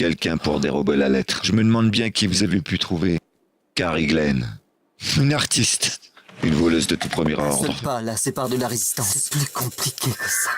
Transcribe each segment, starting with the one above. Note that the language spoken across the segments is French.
quelqu'un pour dérober la lettre. Je me demande bien qui vous avez pu trouver. Carrie Glenn. Une artiste. Une voleuse de tout premier Un seul ordre. pas la sépare de la résistance. C'est plus compliqué que ça.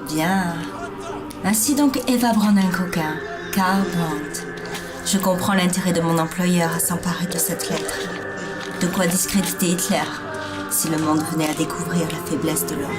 Bien. Ainsi donc Eva Brandin-Coquin, Karl Brandt. Je comprends l'intérêt de mon employeur à s'emparer de cette lettre. De quoi discréditer Hitler, si le monde venait à découvrir la faiblesse de l'Europe.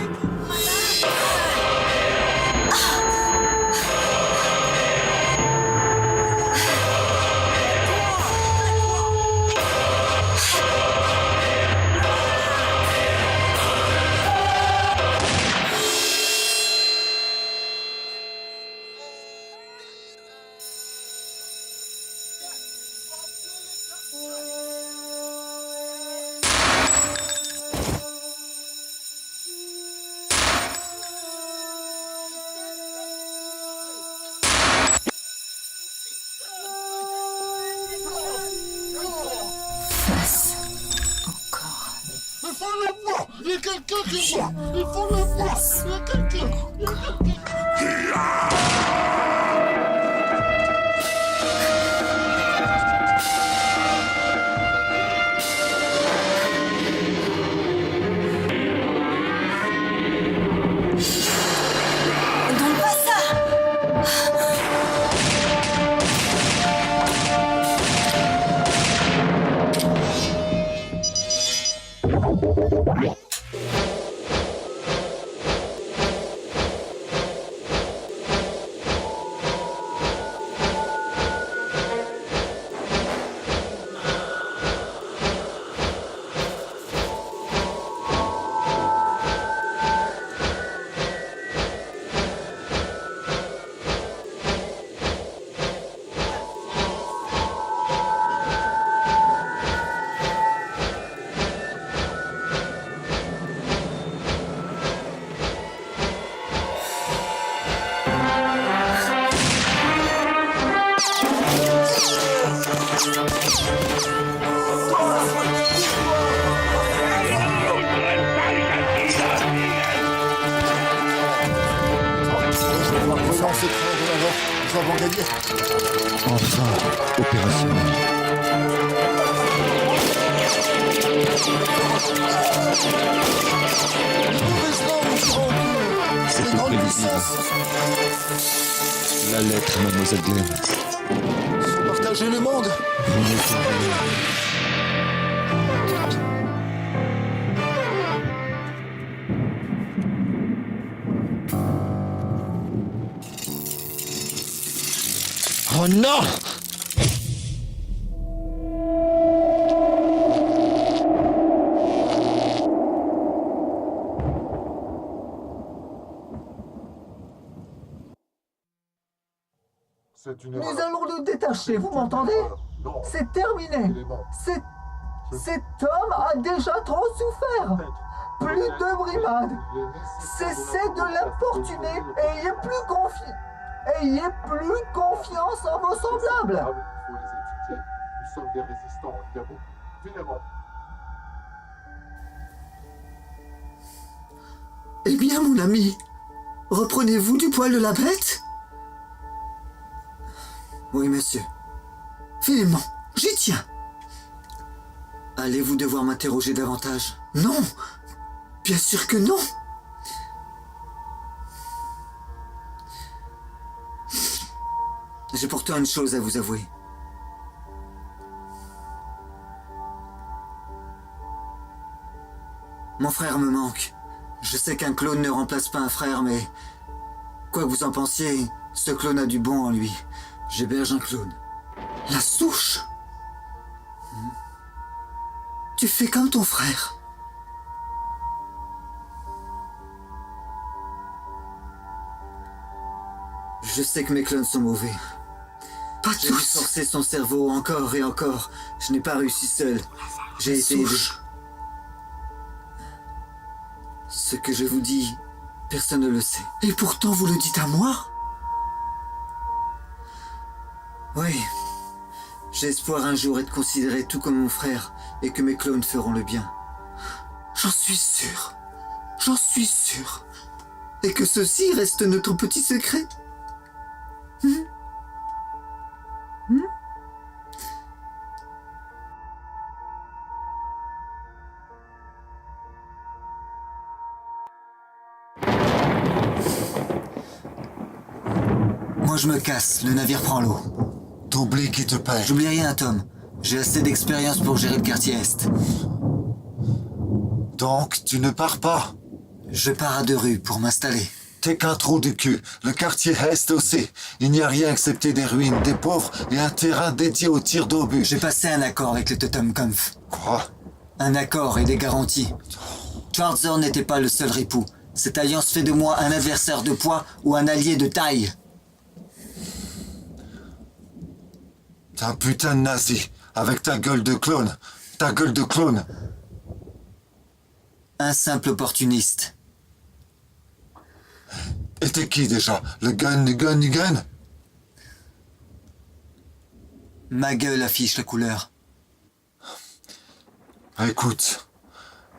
Face. Encore. Il faut le voir. Il y a quelqu'un qui est mort. Il faut le voir. Il y a quelqu'un. Il y a quelqu'un. Donc pas ça. Relancer très de l'avant. Nous avons gagné. Enfin, opérationnel. Heureusement, nous serons plus. C'était Les grandes prévisible. puissances. La lettre, mademoiselle Glenn. Faut partager le monde. Vous n'êtes Oh non! Nous allons nous détacher, vous m'entendez? C'est terminé. Cet homme a déjà trop souffert. Plus de brimades. Cessez de l'importuner et ayez plus confiance en vos semblables. Il faut les étudier. Nous sommes des résistants, évidemment. Évidemment. Eh bien, mon ami, reprenez-vous du poil de la bête? Oui, monsieur. Finement, j'y tiens. Allez-vous devoir m'interroger davantage? Non, bien sûr que non. J'ai pourtant une chose à vous avouer. Mon frère me manque. Je sais qu'un clone ne remplace pas un frère, mais... Quoi que vous en pensiez, ce clone a du bon en lui. J'héberge un clone. La souche. Tu fais comme ton frère. Je sais que mes clones sont mauvais. Pas J'ai tous. forcé son cerveau encore et encore. Je n'ai pas réussi seul. J'ai été aidé. Souche. Ce que je vous dis, personne ne le sait. Et pourtant, vous le dites à moi? Oui. J'ai espoir un jour être considéré tout comme mon frère et que mes clones feront le bien. J'en suis sûr. J'en suis sûr. Et que ceci reste notre petit secret. Moi je me casse, le navire prend l'eau. T'oublies qui te paye. J'oublie rien, Tom. J'ai assez d'expérience pour gérer le quartier Est. Donc, tu ne pars pas. Je pars à 2 rues pour m'installer. T'es qu'un trou de cul. Le quartier Est aussi. Il n'y a rien excepté des ruines, des pauvres et un terrain dédié au tir d'obus. J'ai passé un accord avec le Totem Kampf. Quoi? Un accord et des garanties. Schwarzer n'était pas le seul ripoux. Cette alliance fait de moi un adversaire de poids ou un allié de taille. T'es un putain de nazi. Avec ta gueule de clone. Ta gueule de clone. Un simple opportuniste. Et t'es qui déjà? Le gun? Ma gueule affiche la couleur. Écoute,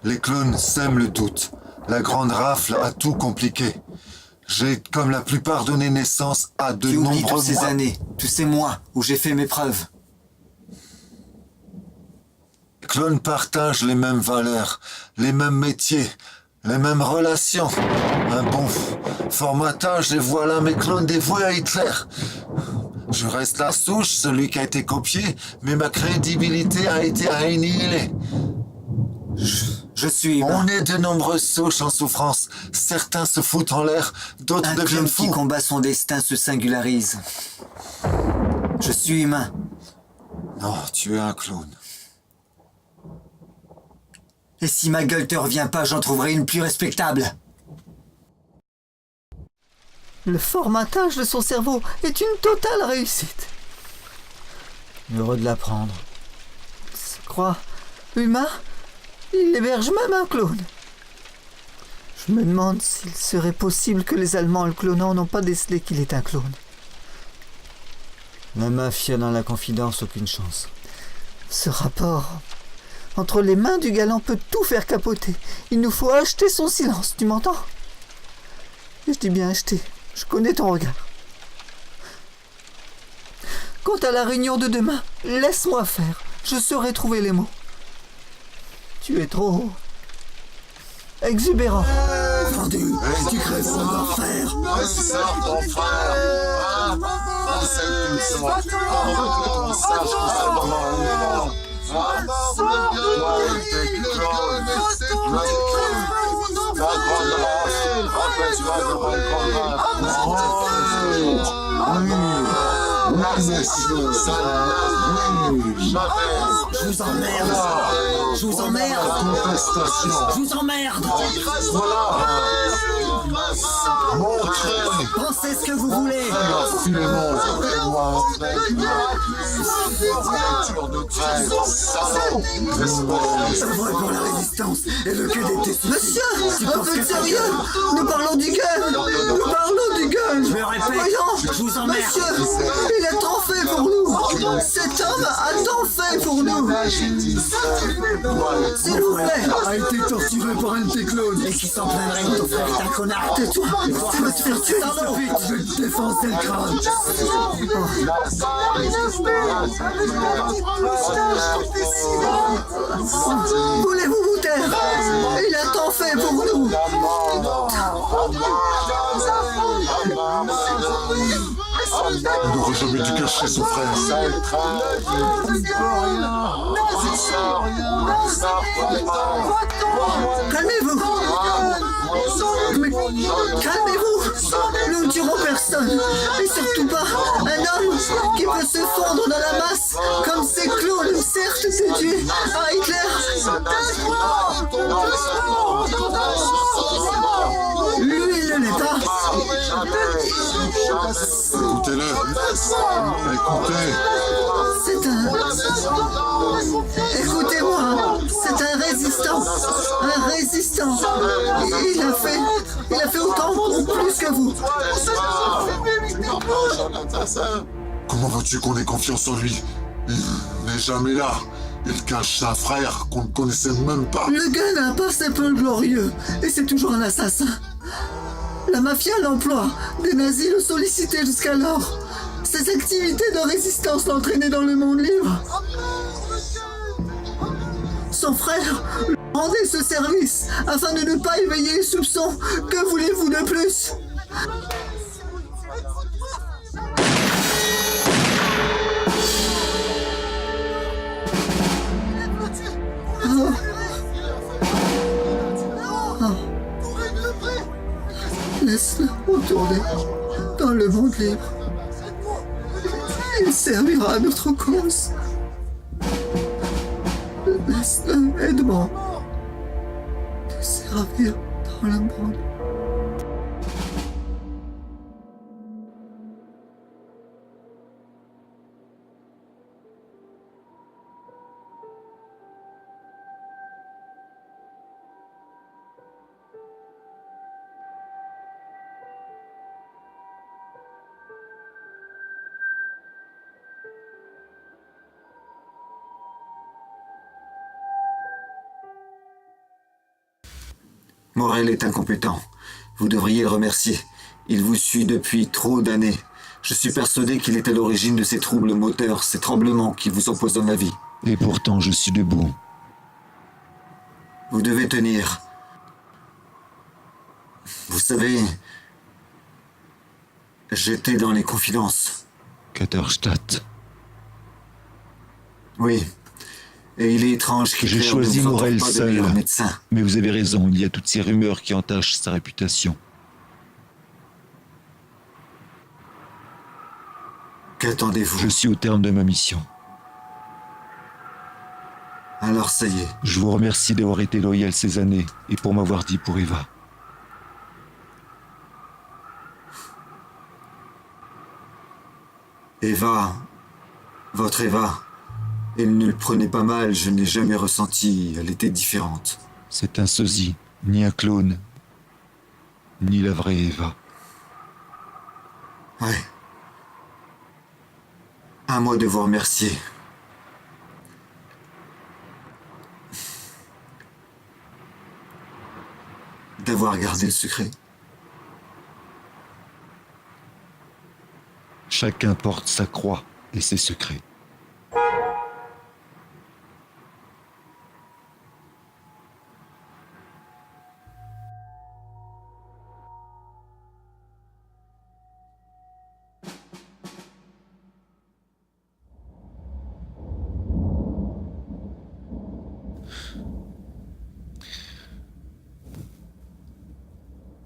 les clones sèment le doute. La grande rafle a tout compliqué. J'ai, comme la plupart, donné naissance à de Tu oublies nombreux toutes ces mois. années, tous ces mois où j'ai fait mes preuves. Les clones partagent les mêmes valeurs, les mêmes métiers, les mêmes relations. Un bon formatage, et voilà mes clones dévoués à Hitler. Je reste la souche, celui qui a été copié, mais ma crédibilité a été annihilée. Je suis humain. On est de nombreuses souches en souffrance. Certains se foutent en l'air, d'autres Un deviennent clone qui fous. combat son destin se singularise. Je suis humain. Non, tu es un clone. Et si ma gueule te revient pas, j'en trouverai une plus respectable. Le formatage de son cerveau est une totale réussite. Heureux de l'apprendre. Se croit humain, il héberge même un clone. Je me demande s'il serait possible que les Allemands, le clonant, n'ont pas décelé qu'il est un clone. La mafia dans la confidence, aucune chance. Ce rapport entre les mains du galant peut tout faire capoter. Il nous faut acheter son silence, tu m'entends? Et je dis bien acheter, je connais ton regard. Quant à la réunion de demain, laisse-moi faire, je saurai trouver les mots. Tu es trop exubérant. Vendu, tu crèves d'enfer. Sors ton frère. C'est tout ça. On sache que c'est vraiment Je vous emmerde. Je vous emmerde. Je vous emmerde. Pensez ce que vous voulez. Œuvre pour la résistance et le quai des testes. Monsieur, un peu de sérieux. Nous parlons du gun. Nous parlons du gun. Je me répète, Voyons, je vous emmerde. monsieur, il a tant fait pour nous. Cet homme a tant fait pour nous. S'il vous plaît. A été torturé par un de tes clones. Et qui s'en plaindrait de ton frère est un connard. Tais-toi, tu vas te faire tuer. Je vais te défoncer le crâne. Voulez-vous vous taire? Il a tant fait pour nous. Il n'aurait jamais dû cacher son frère. Calmez-vous. Mais calmez-vous. Nous ne tuerons personne. Et surtout pas un homme qui peut se fondre dans la masse comme ces clowns. Certes, c'est dû à Hitler. Lui, il ne l'est pas. Écoutez-le. Écoutez. C'est un... Écoutez-moi, c'est un résistant. Un résistant. Il a fait autant ou plus que vous. Comment veux-tu qu'on ait confiance en lui? Il n'est jamais là. Il cache sa frère qu'on ne connaissait même pas. Le gars n'a pas ses peu glorieux et c'est toujours un assassin. La mafia l'emploie. Des nazis le sollicitaient jusqu'alors. Ses activités de résistance l'entraînaient dans le monde libre. Son frère lui rendait ce service afin de ne pas éveiller les soupçons. Que voulez-vous de plus? Oh. Oh. Laisse-le retourner dans le monde libre. Il servira à notre cause. Laisse-le, aide-moi de servir dans le monde. Morel est incompétent. Vous devriez le remercier. Il vous suit depuis trop d'années. Je suis persuadé qu'il est à l'origine de ces troubles moteurs, ces tremblements qui vous empoisonnent la vie. Et pourtant, je suis debout. Vous devez tenir. Vous savez, j'étais dans les confidences. Katerstadt. Oui. Et il est étrange qu'il J'ai choisi Morel seul. Médecin. Mais vous avez raison, il y a toutes ces rumeurs qui entachent sa réputation. Qu'attendez-vous? Je suis au terme de ma mission. Alors ça y est. Je vous remercie d'avoir été loyal ces années et pour m'avoir dit pour Eva. Eva, votre Eva, elle ne le prenait pas mal, je n'ai jamais ressenti, elle était différente. C'est un sosie, ni un clone, ni la vraie Eva. Ouais. À moi de vous remercier. D'avoir gardé le secret. Chacun porte sa croix et ses secrets.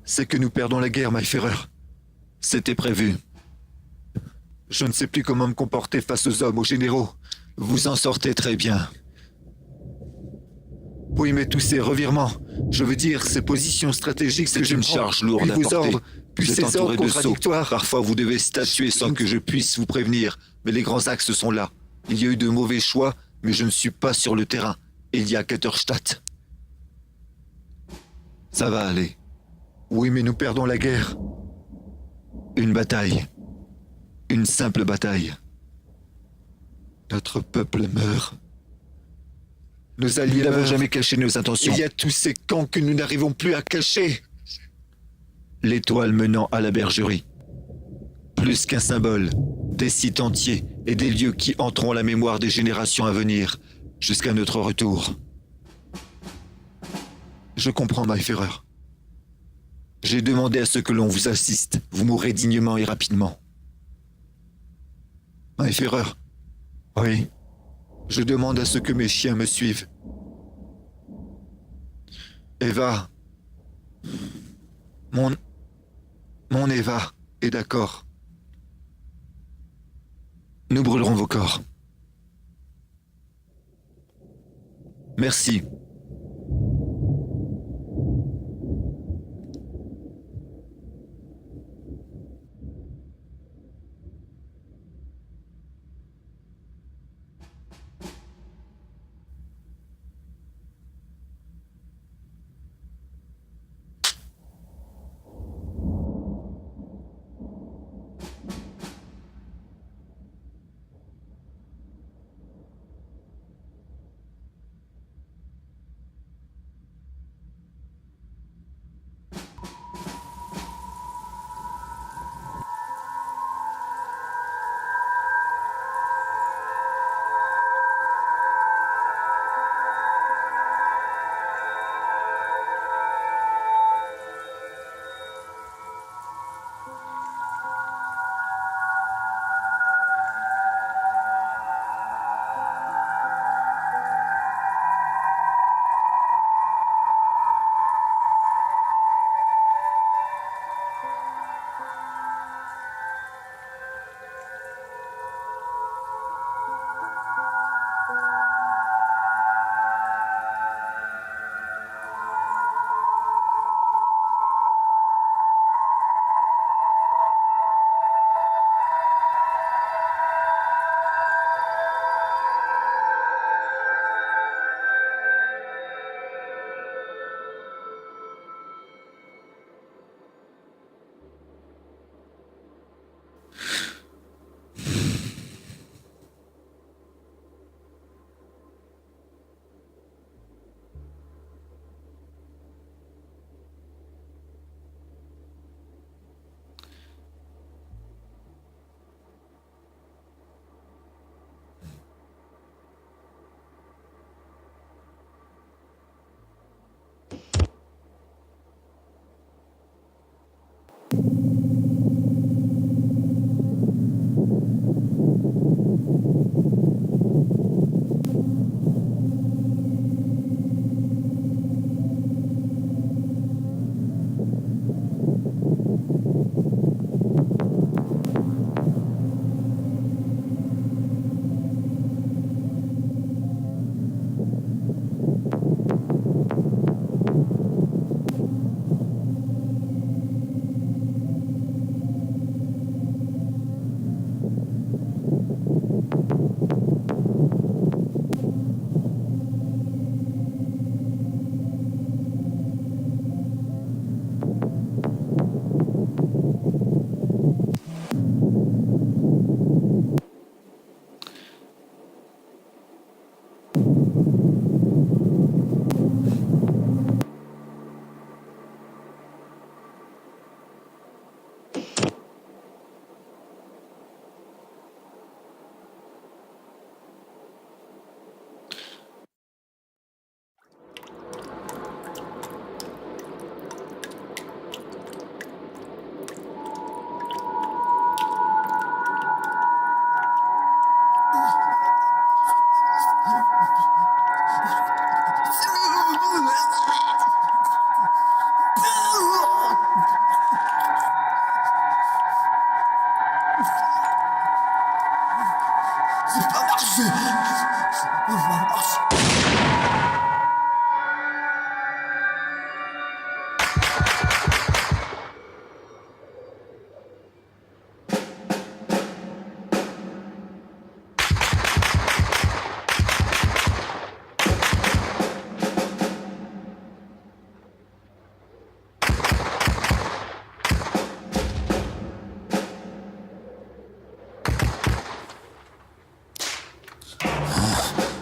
C'est que nous perdons la guerre, Mayferrer. C'était prévu. Je ne sais plus comment me comporter face aux hommes, aux généraux. Vous en sortez très bien. Oui, mais tous ces revirements, je veux dire, ces positions stratégiques, c'est une charge lourde à vos porter. ordres, puis Vous êtes ces entouré ordres de sceaux. contradictoires. Parfois, vous devez statuer sans que je puisse vous prévenir, mais les grands axes sont là. Il y a eu de mauvais choix, mais je ne suis pas sur le terrain. Il y a Katerstadt. Ça va aller. Oui, mais nous perdons la guerre. Une bataille. Une simple bataille. Notre peuple meurt. Nos alliés Nous n'avons meurent. jamais caché nos intentions. Il y a tous ces camps que nous n'arrivons plus à cacher. L'étoile menant à la bergerie. Plus qu'un symbole, des sites entiers et des lieux qui entreront à la mémoire des générations à venir, jusqu'à notre retour. Je comprends, Mayferrer. J'ai demandé à ce que l'on vous assiste. Vous mourrez dignement et rapidement. Mayferrer. Oui. Je demande à ce que mes chiens me suivent. Eva. Mon Eva est d'accord. Nous brûlerons vos corps. Merci.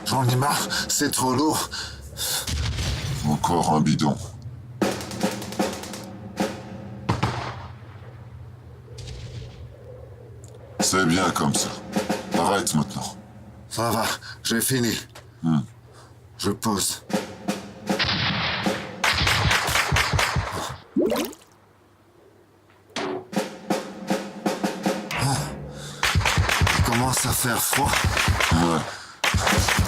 J'en ai marre, c'est trop lourd. Encore un bidon. C'est bien comme ça. Arrête maintenant. Ça va, j'ai fini. Je pose. Il commence à faire froid. Ouais.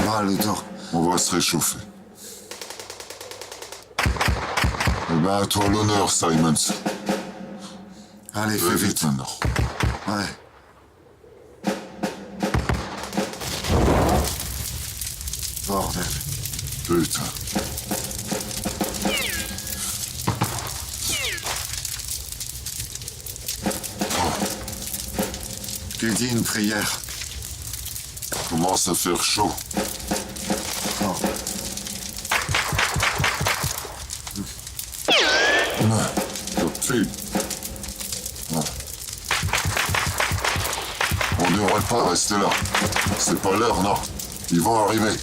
Là, le dos. On va se réchauffer. ben à toi l'honneur, Simons. Allez, Fais fais vite vite. maintenant. Ouais. Bordel. Putain. Qui dit une prière? Commence à faire chaud. Oh. Fille. On ne devrait pas rester là. C'est pas l'heure, non. Ils vont arriver.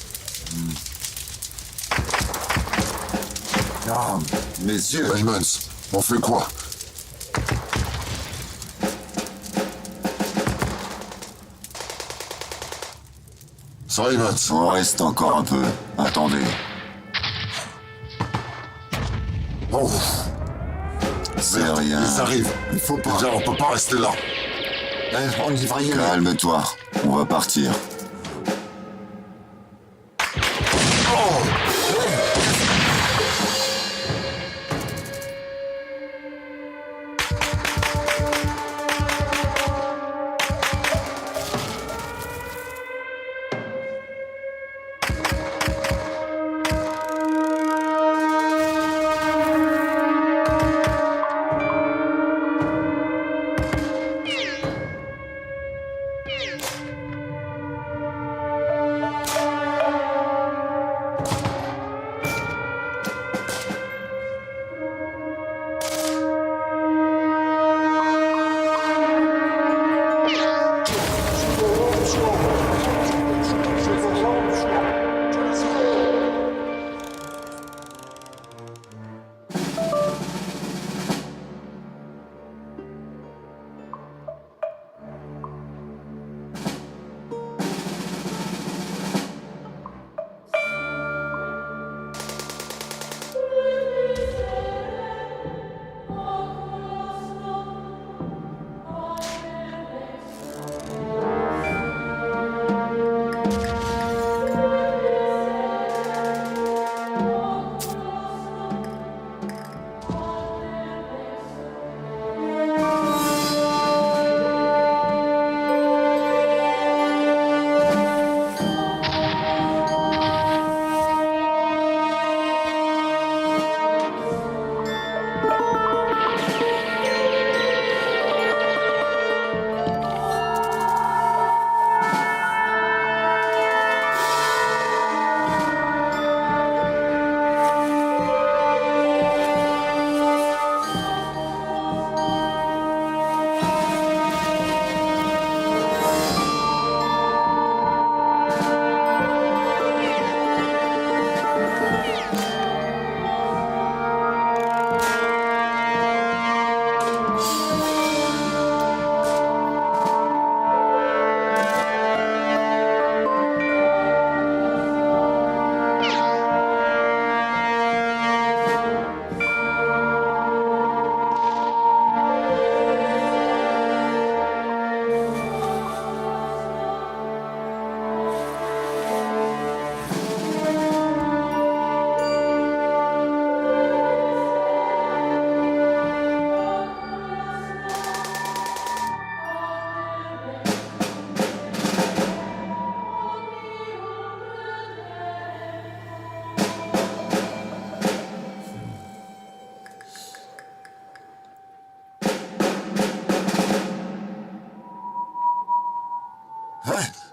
Non, mes yeux. Simons, on fait quoi? Simons, On reste encore un peu. Attendez. oh, C'est merde, rien. ils arrivent. Il faut pas. Déjà, on peut pas rester là. On y va y aller. Calme-toi. On va partir.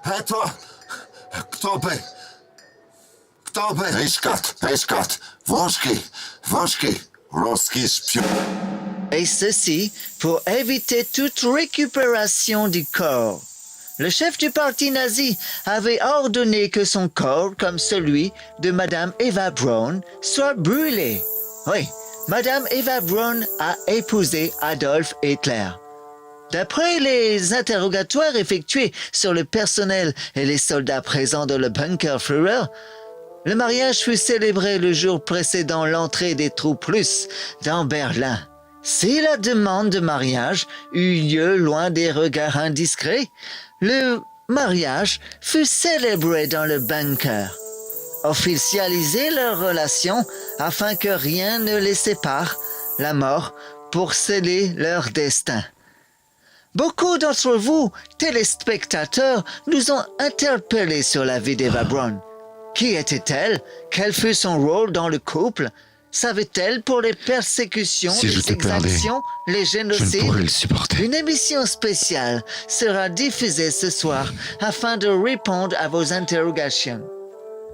Hé, toi! Kto by? Escat, Voschki, Roski, Spion. Et ceci pour éviter toute récupération du corps. Le chef du parti nazi avait ordonné que son corps, comme celui de Madame Eva Braun, soit brûlé. Oui, Madame Eva Braun a épousé Adolf Hitler. D'après les interrogatoires effectués sur le personnel et les soldats présents dans le bunker Führer, le mariage fut célébré le jour précédant l'entrée des troupes russes dans Berlin. Si la demande de mariage eut lieu loin des regards indiscrets, le mariage fut célébré dans le bunker. officialiser leur relation afin que rien ne les sépare, la mort, pour sceller leur destin. Beaucoup d'entre vous, téléspectateurs, nous ont interpellés sur la vie d'Eva Braun. Qui était-elle? Quel fut son rôle dans le couple? Savait-elle pour les persécutions, Si je les te parlais, exactions, les Je ne génocides? pourrais le supporter. Une émission spéciale sera diffusée ce soir afin de répondre à vos interrogations.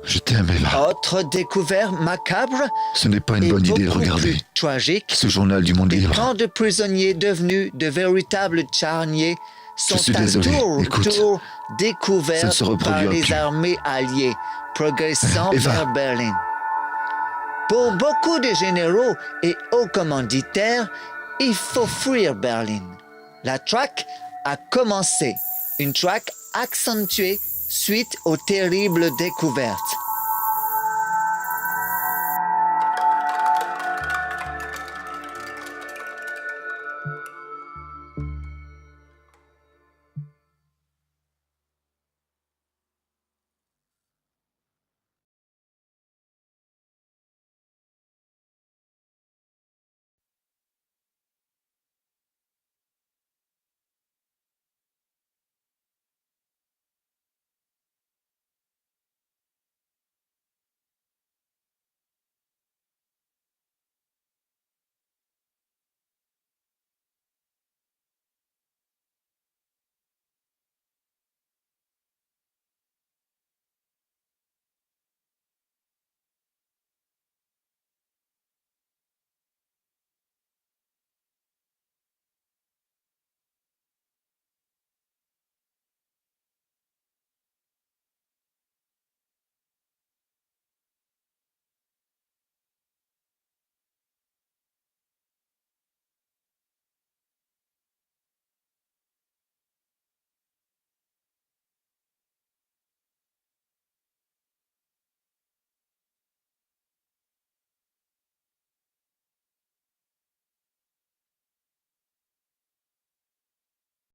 Je t'aime, Eva. Autre découverte macabre Ce n'est pas une et bonne idée de beaucoup regarder plus tragique. ce journal du monde Des libre. camps de prisonniers devenus de véritables charniers sont suis à désolé. tour Écoute, découverts ça ne se par reproduira les plus. armées alliées, progressant Eva. vers Berlin. Pour beaucoup de généraux et hauts commanditaires, il faut fuir Berlin. La traque a commencé, une traque accentuée suite aux terribles découvertes.